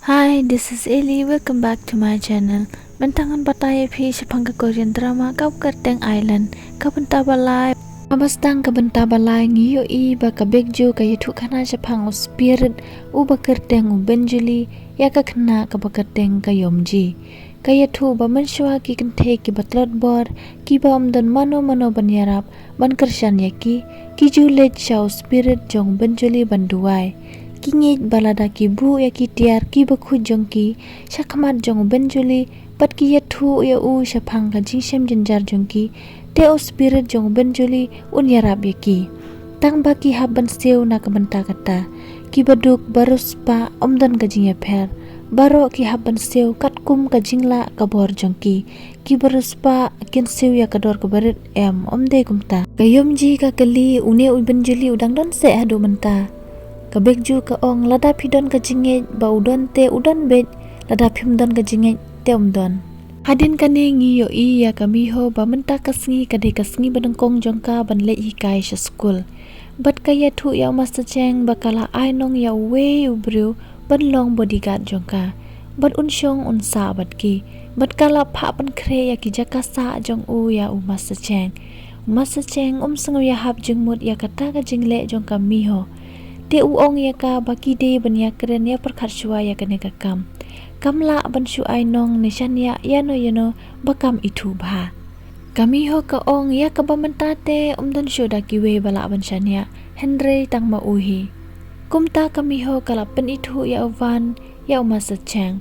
Hi, this is Ellie. Welcome back to my channel. Bentangan bataya phi sepangka Korean drama kau kerteng island. Kau benta balai. Mabastang ka benta balai ngiyo I ba ka begju ka yitu kana sepang spirit u ba kerteng u benjuli ya ka kena ka ba kerteng ka yomji. Ka yitu ba menswa ki kente ki batlot bor ki ba omdan mano banyarap ban kershan yaki ki julet shaw spirit jong benjuli banduai. Kingit balada ki bu ya ki tiar ki bakhu jong ki shakmat jong benjuli pat ki yathu ya u shapang ka jingshem jenjar jong ki te o spirit jong benjuli un yarab ya ki tang ba ki haban sew na ka benta kata ki baduk barus pa omdan ka jing ya pher baro ki haban sew katkum ka jingla ka bor jong ki barus pa kin sew ya ka dor ka barit omde kumta kayomji ka kali une u benjuli udang don se hadu menta kabegju ka ong lada pidon ka jinge ba udon te udon bet lada pimdon ka jinge te umdon hadin kane ngi yo I ya kami ho ba menta kasngi kade kasngi badengkong jongka ban le hi kai sha school bat kaya thu ya master cheng bakala ainong ya we ubru ban long bodyguard jongka bat unshong unsa bat ki bat kala pha ban kre ya ki jakasa jong u ya u master cheng sengo ya hab jingmut ya kata ka jingle jong kami ho te uong ya ka baki de ban ya keren ya perkhat shua ya kane ka kamla ban shu ainong nishan ya yano bakam itu bha kami ho ka ong ya ka bamantate umdan shu da ki we bala ban shania henry tang ma uhi kumta kami ho kala pen itu ya van ya umasa cheng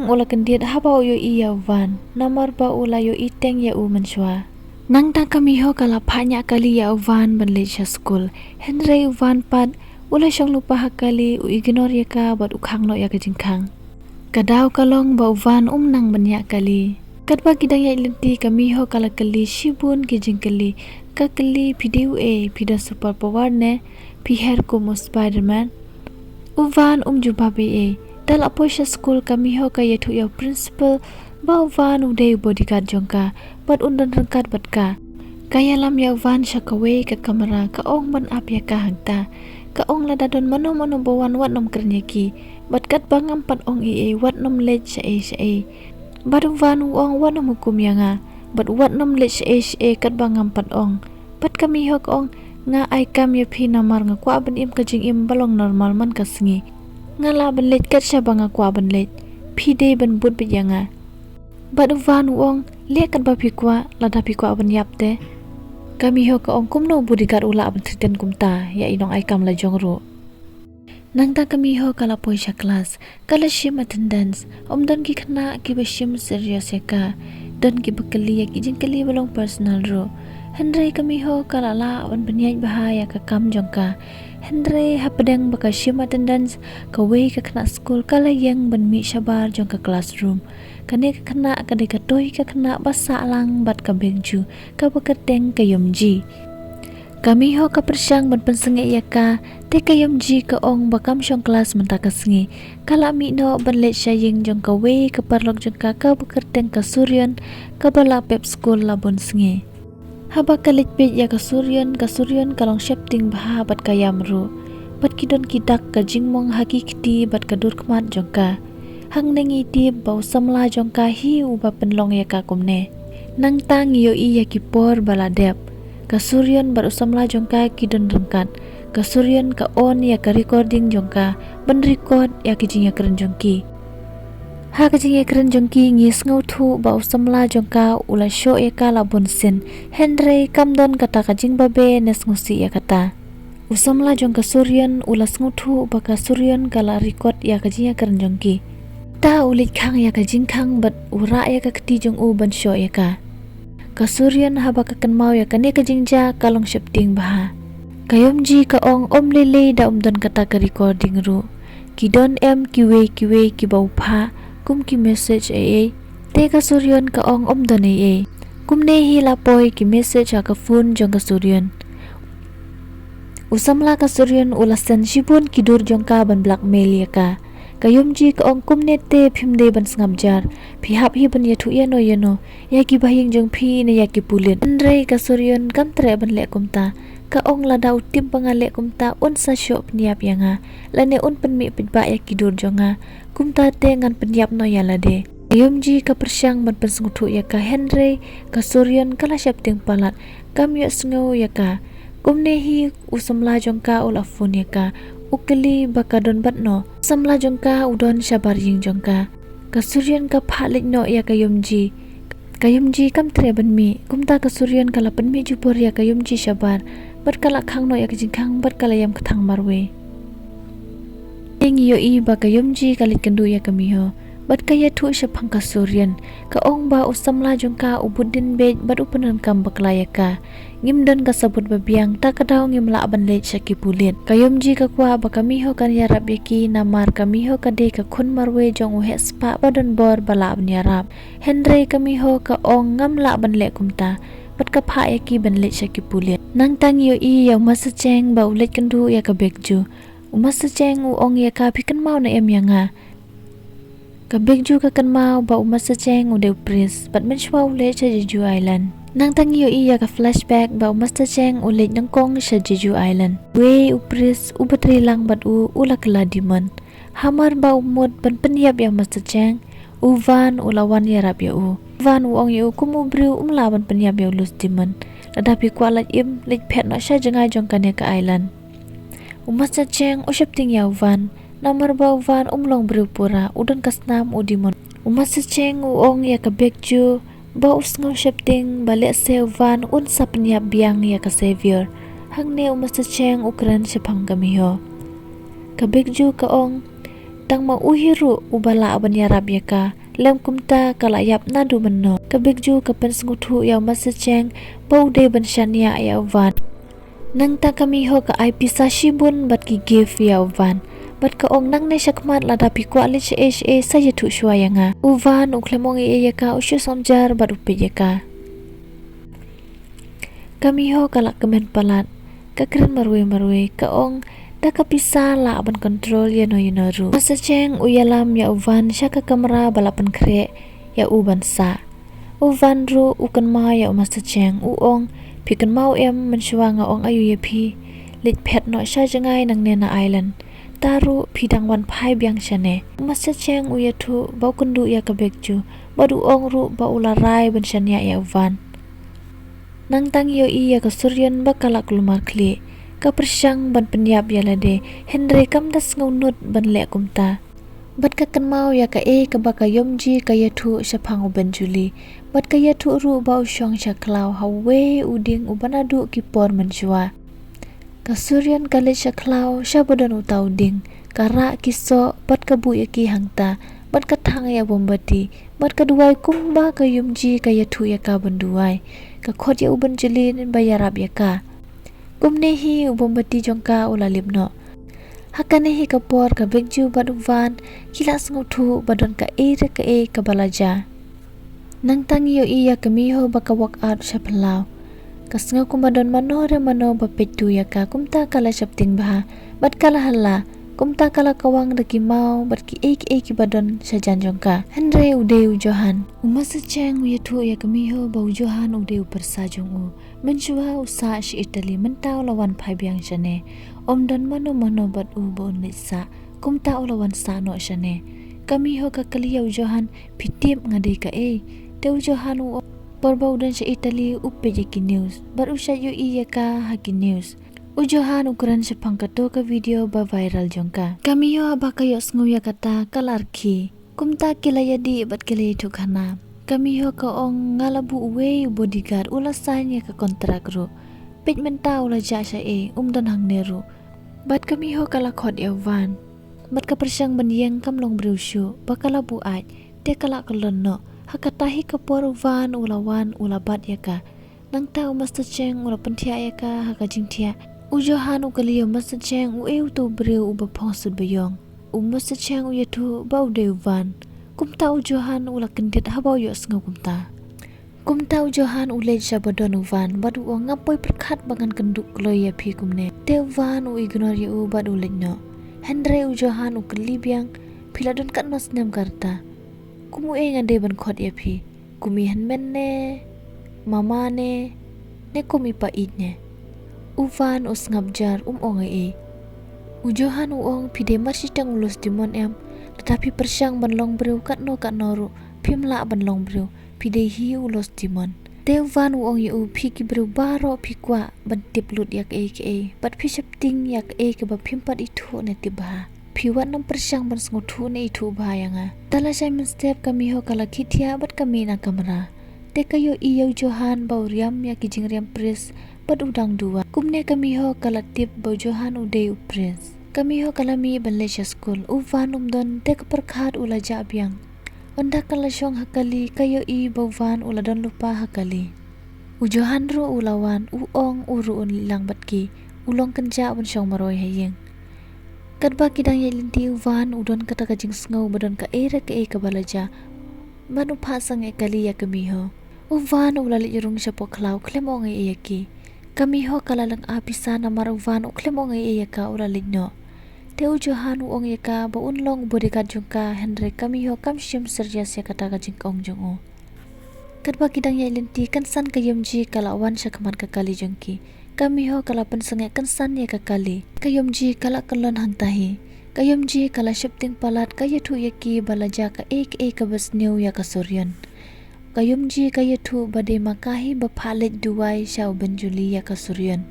ula kendiat haba yo I ya van namar ba ula yo iteng ya u manshwa nang tang kami ho kala phanya kali ya van ban le school henry van pat ula shong lupa hakali u ignore ya ka bat ukhang no ya ka jingkhang kadaw kalong ba van nang banya kali katba kidang ya ilenti kami ho kala kali shibun ki jingkali ka kali video pida super power ne piher ko mo spiderman u van juba be dal aposha school kami ho ka yethu ya principal ba van uday bodyguard jongka bat undan rangkat bat ka kaya lam ya van shakawe ka kamera ka ong ban ap ya ka hangta ka ong lada don mano bawan wat nom kernyaki bat kat bangam pat ong wat nom lech sha bat van ong wat nom hukum ya nga bat wat nom lech sha kat bangam pat ong bat kami hok ong nga ai kam ya phi namar nga kwa ban im ka jing im balong normal man ka sngi nga la ban lech kat sha banga kwa ban lech phi de ban but bi ya nga bat van ong lekat ba phi kwa lada phi kwa ban yapte kami ho ka ong kumno bodyguard ula ban triten kumta ya inong ai kam la jongro nangta kami ho kala poisha class kala shim attendance omdon ki khna ki bashim serious ka don ki bakali ya ki jingkali balong personal ro henry kami ho kala la ban banyai bahaya ka kam jongka henry hapadang baka shim attendance ka we ka khna school kala yang ban mi shabar jongka classroom kane ka khna ka de ka toy ka khna basa lang bat ka begju ka bakateng ka yomji kami ho ka persang ban pensenge ya ka te ka yomji ka ong bakam shong class menta ka sngi kala mi no ban le shaying jong ka we ka parlok jong ka bakateng ka suryan ka bala pep school la bon sngi haba kalit pe ya ka suryan kalong shapting bha bat ka yamru bat kidon kidak ka jingmong hakikti bat ka durkmat jong ka hang nengi ti bau samla jong ka hi u ba penlong ya ka kumne nang tang yo I ya ki por baladep kasuryan bar usamla jong ka kidon rengkat kasuryan ka on ya ka recording jong ka ban record ya ki jing ya keren jong ki ha ka jing ya keren jong ki ngis ngau thu ba usamla jong ka ula show ya ka la bonsen henry kamdon kata ka jing babe nes ngusi ya kata usamla jong kasuryan ula ngau thu ba kasuryan kala record ya ka jing ya keren jong ki ta ulit khang ya ka jingkhang bat ura ya ka kti jong u ban sho ya ka kasuryan haba ka kanmau ya ka ne ka jingja kalong shifting baha kayomji ka ong lele da umdon kata ka recording ru kidon kiwe ki bau pha kum ki message te kasuryan ka ong umdon kumne hi lapoy ki message ka phone jong kasuryan usamla kasuryan ulasan shibun kidur jong ka ban blackmail ya ka kayomji ka ong kumnete phimde ban sngamjar phihap hi ban yathu yano ya ki bahing jong phi ne ya ki pulin andre ka suryon kam tre ban le kumta ka ong lada utip bangale kumta un sa syok peniap yanga lane un penmi pidba ya kidur jonga kumta te ngan peniap no ya lade Yomji ka persyang ban pensngutu ya ka Henry ka Suryan kala syapting palat kam yo sngo ya ka kumnehi usamla jongka ul afun ya ka ukeli bakadon batno samla jongka udon syabar ying jongka ka Suryan ka phalik no ya ka Yomji kam tre banmi kumta ka Suryan kala penmi jupur ya ka Yomji syabar bat kala khang no ya ka jingkhang bat kala yam kthang marwe ing yo I ba ka Yomji kalit kendu ya ka miho bat kaya thu syapang ka Suryan ka ong ba usamla jongka ubudin bej bat upanan kam baklaya ka ngimdan ka sabut babiang ta kadaw ngimla ban lej syaki pulit ka Yomji ka kwa ba kamiho kan yarap yaki namar kamiho ka de ka khun marwe jong uhe spa badan bor bala ban yarap Henry kamiho ka ong ngamla ban le kumta bat ka pha yaki ban lej syaki pulit nang tang yo I yaw masa cheng ba ulet kendu ya ka bekju umasa cheng u ong ya ka pikan mau na em yanga ka bekju ka kan mau ba umasa cheng u de pris bat men shwa ule cha Jeju Island nang tang yo I ya ka flashback ba umasa cheng u le nang kong sa Jeju Island we u pris u batri lang bat u ulakla dimon hamar ba umut ban peniap ya masa cheng u van u lawan ya rap ya u van u ong ya u kumu briu umlawan peniap ya lus dimon ladapi kwa lat im lej phet no sha jangai jong kan ya ka island umasa cheng u shapting ya van namar ba van umlong briu pura udan kasnam u dimon umasa cheng u ong ya ka bekju ba usngaw shapting bale se van un sapnya biang ya ka savior hangne umasa cheng ukran syapang kamiho ka bekju ka ong tang ma uhiru ubala aban yarab ya ka lem kumta kala yap nadu menno ka bekju ka pensnguthu ya umasa cheng ba ude ban shania ya van nang ta kamiho ka IP sashibun bat ki give ya van bat ka ong nang ne syakmat lada pikwa lich saya thu shwaya nga uvan uklemong ya ka usyu somjar bat upe ya ka kamiho kala kemen palat ka keren marwe ka ong da ka pisa la ban control ya no ru masa cheng uyalam ya uvan syaka kamera balapan kre ya uban sa uvan ru ukan ma ya masa cheng u ong pikan mau em menshwa nga ong ayu ya phi lit phet no sha jangai nang ne na island taru pidang wan phai biang shane masa cheng u ya thu ba kundu ya ka bekju badu ong ru ba ularai ban shania ya uvan nang tang yo I ya ka Suryan ba kala kulmar kli ka persyang ban peniap ya lade Henry kam das ngaunut ban le kumta bat ka kan mau ya ka ka ba ka Yomji ka ya thu syapang u ban juli bat ka ya thu ru ba usyong syaklau hawe uding ubanadu ki por menshwa ka Suryan kale syaklau syabadan utau ding kara kiso bat ka bu ya ki hangta bat ka thang ya bombati bat ka duai kumba ka Yomji ka ya thu ya ka banduai ka khot ya uban juli ba yarab ya ka kumnehi ubombati jongka ulalibno hakanehi ka por ka bekju baduvan kilas nguthu badon ka ka balaja nang tang yo iya kamiho baka work out syaplau kasnga kumadon mano bapetu ya ka kumta kala syapting bah bat kala hala kumta kala kawang daki mau bat ki ki badon sajan jongka Henry ude ujohan umasa cheng ya thu ya kamiho ba ujohan ude persa jongu menjua usa shi Italy mentau lawan phai biang shane omdan mano bat u bon nisa kumta lawan sa no shane kamiho ka kaliya ujohan pitip ngade ka te ujohan u porba udan shi Italy uppe ki news bar usha yu iya ka haki news ujohan ukuran syapang kato ka video ba viral jongka kamiho abaka yo snguya kata kalarki kumta kilaya di bat kilaya tukhana kamiho ka ong ngalabu uwe bodyguard ulasanya ka kontrak ru pej menta ula jasha umdan hang neru bat kamiho kala khot ya van bat ka persyang banyeng kamlong brushu bakala bu aj te kala kalonno hakatahi ka por van ulawan ulabat ya ka nang ta umasta cheng ula pentia ya ka hakajingtia ujohan ukaliyo masa cheng u to breu uba phonsud bayong umasa cheng u yatu bau de van kumta ujohan ula kendit habau yo snga kumta ujohan ulej sabadon van badu ngapoy perkhat bangan kenduk kloy ya phi kumne te van u ignore yu badu lejno Henry ujohan ukli biang philadon kan nos nem karta kumu ngade ban khot ya phi kumi hanmen ne mama ne kumi pa id ne Uvan us ngabjar ong e. Ujohan uong pide masih tang ulus dimon tetapi persang banlong breu kat noru pimla banlong breu pide hi ulos dimon. Devan uong yu piki breu baro pikwa bantip lut yak ke bat pisapting yak ke ba pimpat itu ne tiba. Piwan nam persang ban sngutu ne itu bahayanga. Dala Simon step kami ho kala kitia bat kami na kamera. Te kayo iyo Johan bauriam ya kijing riam pres bat udang dua. Kumne kami ho kala tip bau Johan udei upres. Kami ho kala mi ban lesha school. Uvan umdon te keperkhat ula jabiang. Onda kala syong hakali kayo i bau van ula don lupa hakali. Johan ro ulawan uong uru lang batki. Ulong kenja ban syong maroy hayeng. Kadba kidang ya linti uvan udon kata kajing sngau badon ka era ke kabalaja. Manu pasang kali ya kami ho. Uvan ulali yurung siya po klaw klemong yaki. Kami ho kalalang apisa na maruvan klemong yaka ulali no. Te Johan uong yaka ba unlong bodyguard jung ka Henry kami ho kam syem serjas ya kata kajing kong jung o. Kadba kidang ya linti kansan kayomji kalawan siya kaman kakali jungki. Kami ho kala pensengek kansan ya kakali. Kayomji kala kelon hantahi. Kayomji kala shifting palat kaya tu yaki balaja ka kabas new ya kasuryan. Kayomji kaya tu bade makahi bapalit duwai syau benjuli ya kasuryan.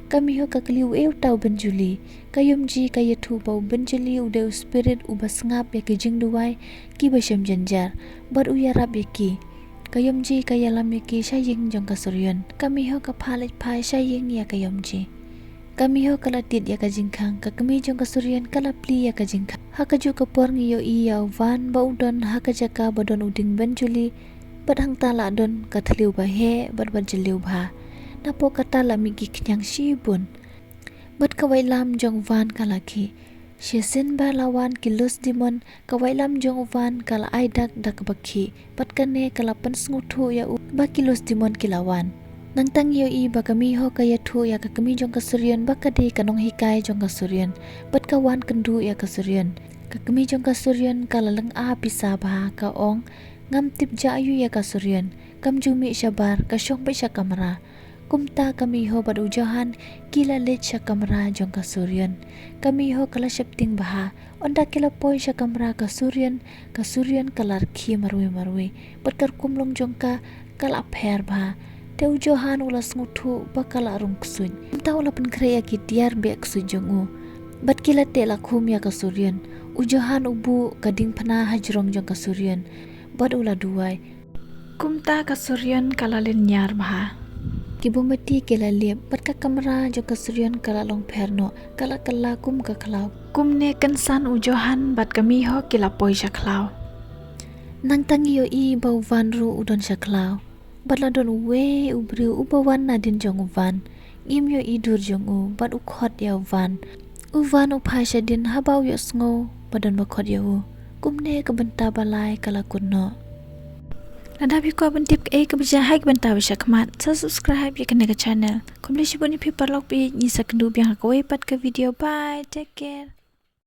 Kami ho kakali uew tau benjuli. Kayomji kaya tu bau benjuli udeu spirit ubas ngap ya kijing duwai ki basyam janjar. Bar uyarap yaki. Kayomji kaya lam yaki syaying jong kasuryan. Kami ho kapalit pai syaying ya kayomji. Kami ho kalatit ya kajingkang kakami jong kasuryan kalapli ya kajingkang. Hakaju kapor ngiyo iya van baudon hakajaka badon uding benjuli badhang tala don kathliu bahe badbajliu bha. Napo katala migi knyang shibun. Bad kawailam jong van kalaki. Shesin ba lawan kilus dimon kawailam jong van kala aidak dak bakhi. Bad kane kala pensngutu ya ba kilus dimon kilawan. Nangtang iyo i ba kami ho kaya tu ya kami jong kasuryan ba kadi kanong hikay jong kasuryan. Bad kawan kendu ya kasuryan. Kami jong kasuryan kala lang pisa ba kaong ngam tip jayu ya kasuryan. Kam jumi syabar kasyong ba siya kamera. Kumta kami ho bad ujahan kila let siya kamera jong kasuryan. Kami ho kala syapting baha. Onda kila poy siya kamera kasuryan kalar ki marwe. Bad karkumlong jong ka kala apher baha. Te Johan ulas ngutu bakal arung ksuny. Entah ula penkreya kitiar be ksuny jongu. Bat kila te lakum ya kasuryan. Johan ubu kading pana hajrong jong kasuryan. Bat ula duai. Kumta kasuryan kalalin nyar baha. Kibumati kila liep bat ka kamera jong kasuryan kala long perno kala kum ka klaw. Kumne kansan Johan bat kami ho kila poy sya klaw. Nang tangiyo i bau vanru udon sya klaw. Batla don we ubriu ubawan na din jong uvan. Imyo idur jong u bat ukhot ya uvan. Uvan upasya din habaw yo sngo badon bakhot ya u. Kumne kabenta balay kala kunno. Nadabi ko abantip kabija hai kabenta bisya kamat. Sa subscribe ya kanega channel. Kumle shibuni piparlok bi nisa kendu biang hakawai pat ke video. Bye. Take care.